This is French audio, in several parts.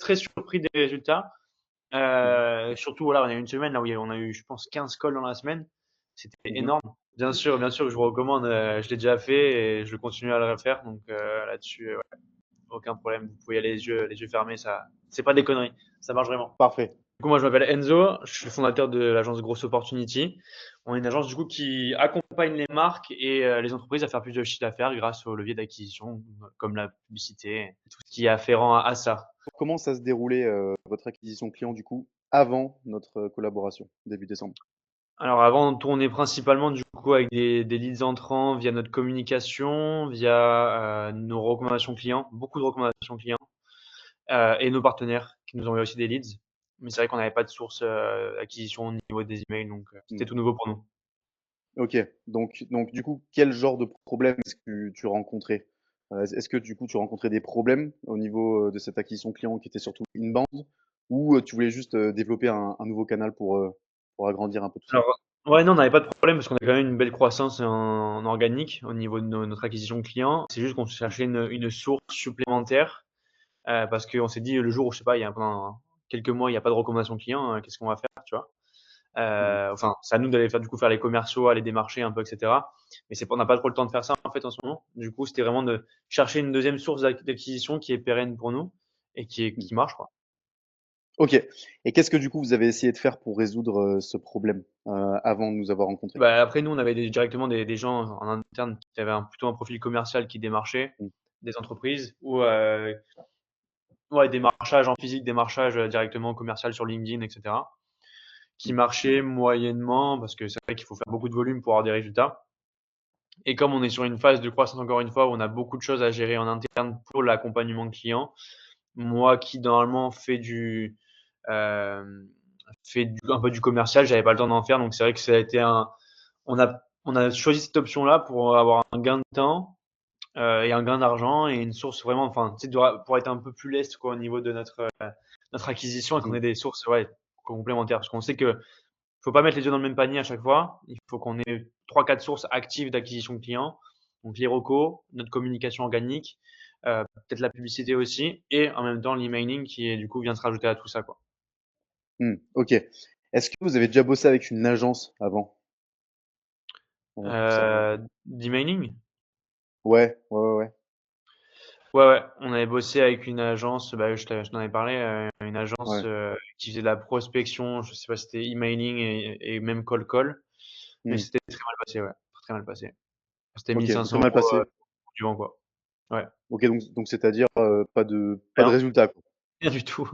très surpris des résultats. Surtout, voilà, on a eu une semaine là où on a eu, je pense, 15 calls dans la semaine. C'était Mhm. énorme. Bien sûr, je vous recommande. Je l'ai déjà fait et je continue à le refaire. Donc là-dessus, ouais, aucun problème. Vous pouvez y aller les yeux fermés. Ça, c'est pas des conneries. Ça marche vraiment. Parfait. Du coup, moi, je m'appelle Enzo. Je suis le fondateur de l'agence Grosse Opportunity. On est une agence du coup qui accompagne les marques et les entreprises à faire plus de chiffre d'affaires grâce au levier d'acquisition, comme la publicité, tout ce qui est afférent à ça. Comment ça se déroulait votre acquisition client du coup avant notre collaboration, début décembre? Alors avant, on tournait principalement du coup avec des leads entrants via notre communication, via nos recommandations clients, beaucoup de recommandations clients, et nos partenaires qui nous envoyaient aussi des leads. Mais c'est vrai qu'on n'avait pas de source d'acquisition au niveau des emails, donc Hmm. c'était tout nouveau pour nous. Ok, donc du coup, quel genre de problème est-ce que tu rencontrais? Est-ce que du coup tu rencontrais des problèmes au niveau de cette acquisition client qui était surtout inbound ou tu voulais juste développer un nouveau canal pour agrandir un peu tout ça? Alors, ouais, non, on n'avait pas de problème parce qu'on a quand même une belle croissance en organique au niveau de notre acquisition client. C'est juste qu'on cherchait une source supplémentaire parce qu'on s'est dit le jour où, je sais pas, il y a pendant quelques mois, il n'y a pas de recommandation client, qu'est-ce qu'on va faire, tu vois? Mhm. Enfin, c'est à nous d'aller faire du coup faire les commerciaux, aller démarcher un peu, etc. Mais on n'a pas trop le temps de faire ça en fait en ce moment. Du coup, c'était vraiment de chercher une deuxième source d'acquisition qui est pérenne pour nous et Mhm. qui marche, quoi. Ok. Et qu'est-ce que du coup vous avez essayé de faire pour résoudre ce problème avant de nous avoir rencontrés? Bah, après, nous, on avait directement des gens en interne qui avaient plutôt un profil commercial qui démarchait Mhm. des entreprises ou ouais, démarchage en physique, démarchage directement commercial sur LinkedIn, etc. Qui Mhm. marchait moyennement parce que c'est vrai qu'il faut faire beaucoup de volume pour avoir des résultats. Et comme on est sur une phase de croissance, encore une fois, où on a beaucoup de choses à gérer en interne pour l'accompagnement client, moi qui normalement euh, un peu du commercial, j'avais pas le temps d'en faire. Donc c'est vrai que ça a été on a choisi cette option-là pour avoir un gain de temps et un gain d'argent et une source vraiment, enfin, tu sais, pour être un peu plus leste quoi, au niveau de notre acquisition et qu'on Mhm. ait des sources ouais, complémentaires. Parce qu'on sait que faut pas mettre les œufs dans le même panier à chaque fois. Il faut qu'on ait trois, quatre sources actives d'acquisition client. Donc les recos, notre communication organique, peut-être la publicité aussi, et en même temps l'emailing qui du coup vient se rajouter à tout ça, quoi. Ok. Est-ce que vous avez déjà bossé avec une agence avant pour ça? D'emailing? Ouais, ouais, ouais, ouais. Ouais, ouais, on avait bossé avec une agence, bah, je t'en avais parlé, une agence Ouais. qui faisait de la prospection, je sais pas si c'était emailing et même call, mais Hmm. c'était très mal passé, ouais, très mal passé. C'était Ok, 1500 très mal euros passé. du vent, quoi. Ouais, Ok, donc c'est-à-dire pas de rien, résultat, quoi. rien du tout.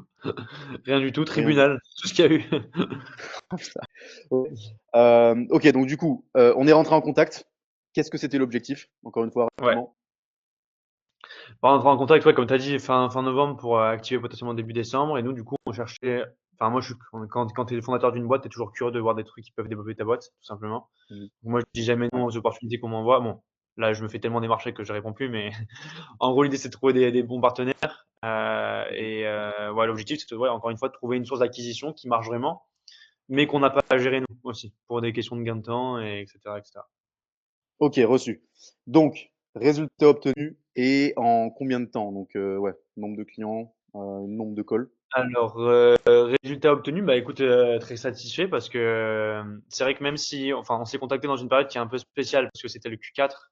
Rien du tout, Rien du tribunal, tout ce qu'il y a eu. Ouais. Ok, donc du coup, on est rentré en contact. Qu'est-ce que c'était l'objectif? Encore une fois, Ouais. rapidement. On rentrer en contact, ouais, comme tu as dit, fin novembre pour activer potentiellement début décembre. Et nous, du coup, on cherchait. Enfin, moi, quand tu es fondateur d'une boîte, tu es toujours curieux de voir des trucs qui peuvent développer ta boîte, tout simplement. Hmm. Moi, je dis jamais non Ouais. aux opportunités qu'on m'envoie. Bon, là, je me fais tellement démarcher que je réponds plus, mais en gros, l'idée, c'est de trouver des bons partenaires. Mhm. Ouais, l'objectif, c'est ouais, encore une fois de trouver une source d'acquisition qui marche vraiment, mais qu'on n'a pas à gérer nous aussi, pour des questions de gain de temps, et etc., etc. Ok, reçu. Donc, résultat obtenu et en combien de temps? Donc, ouais, nombre de clients, nombre de calls. Alors, résultat obtenu, bah écoute, très satisfait parce que c'est vrai que même si, enfin, on s'est contacté dans une période qui est un peu spéciale parce que c'était le Q4.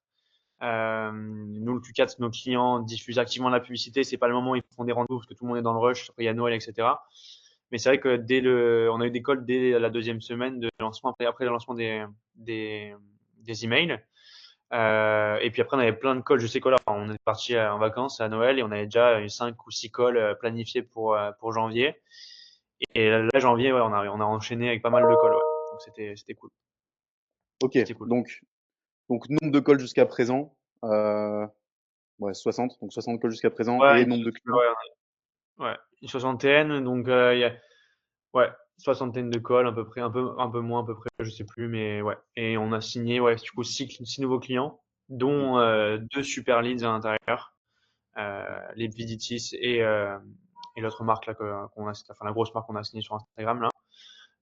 Nous, le Q4, nos clients diffusent activement la publicité. C'est pas le moment où ils font des rendez-vous parce que tout le monde est dans le rush. Après, il y a Noël, etc. Mais c'est vrai que on a eu des calls dès la deuxième semaine de lancement, après le lancement des, des emails. Et puis après, on avait plein de calls. Je sais que là, on est parti en vacances à Noël et on avait déjà eu 5 ou 6 calls planifiés pour janvier. Et là, janvier, ouais, on a enchaîné avec pas mal de calls, ouais. Donc c'était cool. Ok, C'était cool. donc nombre de calls jusqu'à présent, ouais, 60, donc 60 calls jusqu'à présent Ouais, et nombre de clients. ouais, ouais. Une soixantaine, donc il y a ouais, soixantaine de calls à peu près, un peu moins à peu près, je sais plus, mais ouais. Et on a signé ouais, du coup 6 nouveaux clients, Hmm. dont 2 super leads à l'intérieur, les Visitis et l'autre marque là qu'on a, enfin la grosse marque qu'on a signée sur Instagram là.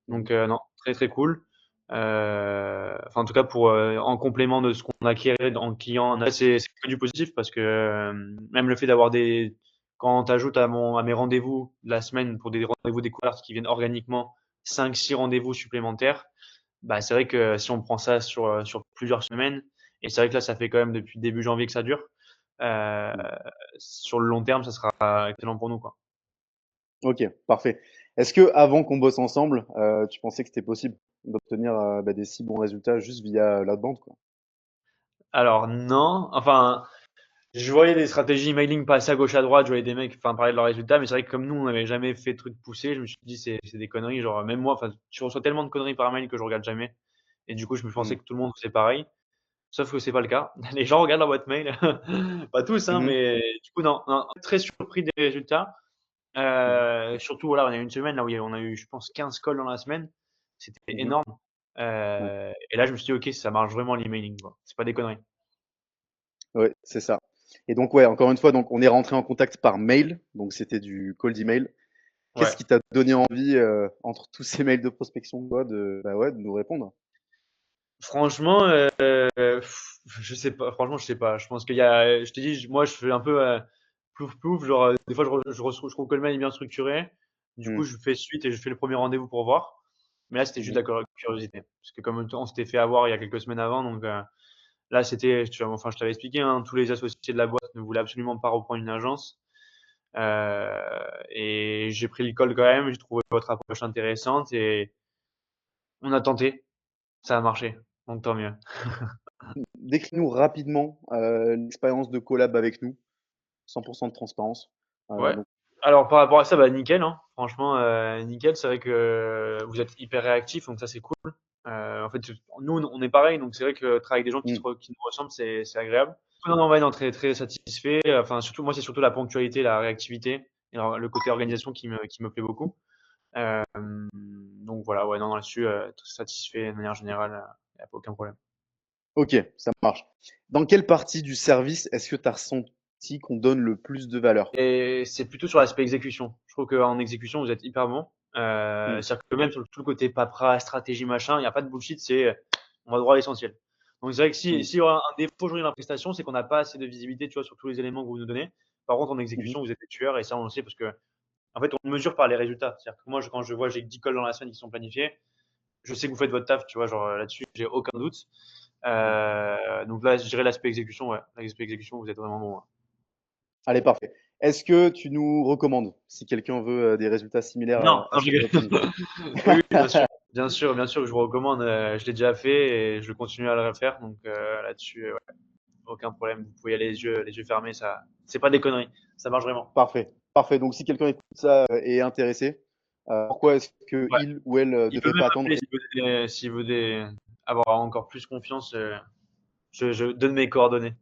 Mhm. Donc non, très très cool. Enfin, en tout cas, en complément de ce qu'on acquiert en client, c'est que du positif parce que même le fait d'avoir Quand tu ajoutes à mes rendez-vous de la semaine pour des rendez-vous découvertes qui viennent organiquement, 5, 6 rendez-vous supplémentaires, bah, c'est vrai que si on prend ça sur plusieurs semaines, et c'est vrai que là, ça fait quand même depuis début janvier que ça dure, euh, Mmh. sur le long terme, ça sera excellent pour nous, quoi. OK, parfait. Est-ce que avant qu'on bosse ensemble, tu pensais que c'était possible d'obtenir, des si bons résultats juste via l'outbound, quoi? Alors non, enfin, je voyais des stratégies emailing passer à gauche à droite, je voyais des mecs enfin, parler de leurs résultats, mais c'est vrai que comme nous, on n'avait jamais fait de trucs poussés, je me suis dit c'est des conneries. Genre, même moi, enfin, tu reçois tellement de conneries par mail que je regarde jamais. Et du coup, je me pensais Mmh. que tout le monde faisait pareil. Sauf que c'est pas le cas. Les gens regardent leur boîte mail. Pas tous, hein, Mmh. mais du coup, non, non, très surpris des résultats. Mmh. Surtout, voilà, on a eu une semaine là où on a eu, je pense, 15 calls dans la semaine. C'était Mmh. énorme. Ouais. Et là, je me suis dit, ok, ça marche vraiment l'emailing, quoi. C'est pas des conneries. Ouais, c'est ça. Et donc ouais, encore une fois, donc on est rentré en contact par mail, donc c'était du cold email. Qu'est-ce Ouais. qui t'a donné envie, entre tous ces mails de prospection, quoi, ouais, de nous répondre? Franchement, je sais pas. Franchement, je sais pas. Je pense qu'il y a, je te dis, moi, je fais un peu plouf plouf. Genre, des fois, je trouve que le mail est bien structuré. Du coup, Mmh. je fais suite et je fais le premier rendez-vous pour voir. Mais là, c'était juste Mmh. de la curiosité. Parce que comme on s'était fait avoir il y a quelques semaines avant, donc là, c'était, enfin, je t'avais expliqué, hein, tous les associés de la boîte ne voulaient absolument pas reprendre une agence. Et j'ai pris le call quand même. J'ai trouvé votre approche intéressante et on a tenté. Ça a marché. Donc tant mieux. Décris-nous rapidement, l'expérience de collab avec nous, 100 de transparence. Ouais. Donc Alors par rapport à ça, bah nickel, hein. Franchement, nickel. C'est vrai que vous êtes hyper réactifs, donc ça c'est cool. En fait, nous on est pareil, donc c'est vrai que travailler avec des gens mmh, qui nous ressemblent, c'est agréable. Non, non, ouais, non, très très satisfait. Enfin surtout moi c'est surtout la ponctualité, la réactivité et alors, le côté mmh, organisation qui me plaît beaucoup. Donc voilà, ouais, non, là-dessus satisfait de manière générale, y a aucun problème. OK, ça marche. Dans quelle partie du service est-ce que tu as ressenti qu'on donne le plus de valeur? Et c'est plutôt sur l'aspect exécution. Je trouve qu'en exécution, vous êtes hyper bon. Mmh, C'est-à-dire que même sur tout le côté paperasse, stratégie, machin, il n'y a pas de bullshit, c'est on va droit à l'essentiel. Donc c'est vrai que mmh, si y aura un défaut aujourd'hui dans la prestation, c'est qu'on n'a pas assez de visibilité, tu vois, sur tous les éléments que vous nous donnez. Par contre, en mmh. exécution, vous êtes des tueurs et ça, on le sait parce que, en fait, on mesure par les résultats. C'est-à-dire que moi, quand je vois j'ai 10 calls dans la semaine qui sont planifiés, je sais que vous faites votre taf, tu vois, genre là-dessus, j'ai aucun doute. Mmh. Donc là, je dirais l'aspect exécution, ouais. L'aspect exécution, vous êtes vraiment bon, ouais. Allez, parfait. Est-ce que tu nous recommandes, si quelqu'un veut, des résultats similaires Non, à non, je ceux que tu rigole. as obtenus? Oui, oui, bien sûr. Bien sûr, bien sûr que je vous recommande. Je l'ai déjà fait et je continue à le refaire. Donc là-dessus, ouais, aucun problème. Vous pouvez y aller les yeux fermés. Ça, c'est pas des conneries. Ça marche vraiment. Parfait, parfait. Donc si quelqu'un écoute ça, et est intéressé, pourquoi est-ce Ouais. qu'il ou elle, Il peut devrait même pas attendre? m'appeler s'il veut avoir encore plus confiance. Je donne mes coordonnées.